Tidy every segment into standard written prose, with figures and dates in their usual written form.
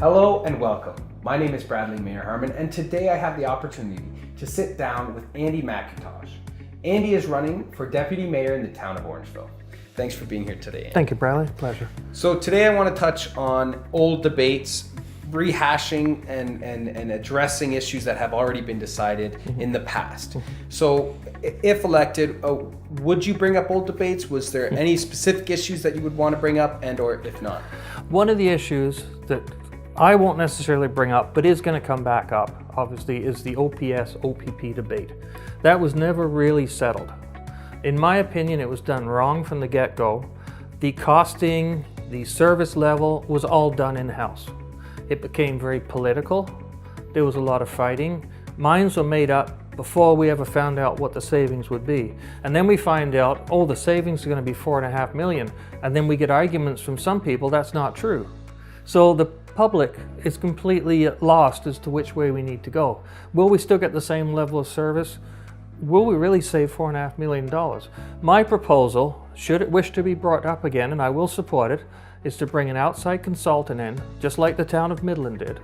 Hello and welcome. My name is Bradleymayerharman, and today I have the opportunity to sit down with Andy Macintosh. Andy is running for deputy mayor in the town of Orangeville. Thanks for being here today, Andy. Thank you, Bradley. Pleasure. So today I want to touch on old debates, rehashing and addressing issues that have already been decided in the past. So if elected, would you bring up old debates? Was there any specific issues that you would want to bring up, and or if not? One of the issues that I won't necessarily bring up, but is going to come back up, obviously, is the OPS-OPP debate. That was never really settled. In my opinion, it was done wrong from the get-go. The costing, the service level was all done in-house. It became very political. There was a lot of fighting. Minds were made up before we ever found out what the savings would be. And then we find out, oh, the savings are going to be $4.5 million. And then we get arguments from some people that's not true. So the public is completely lost as to which way we need to go. Will we still get the same level of service? Will we really save $4.5 million? My proposal, should it wish to be brought up again, and I will support it, is to bring an outside consultant in, just like the town of Midland did.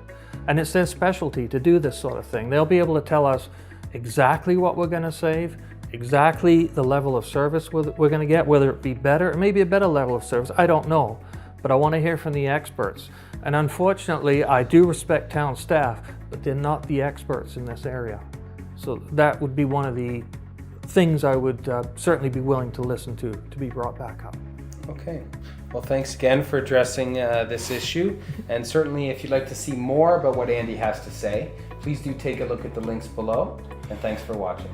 And it's their specialty to do this sort of thing. They'll be able to tell us exactly what we're going to save, exactly the level of service we're going to get, whether it be better, or maybe a better level of service, I don't know. But I want to hear from the experts. And unfortunately, I do respect town staff, but they're not the experts in this area. So that would be one of the things I would certainly be willing to listen to be brought back up. Okay. Well, thanks again for addressing this issue. And certainly if you'd like to see more about what Andy has to say, please do take a look at the links below. And thanks for watching.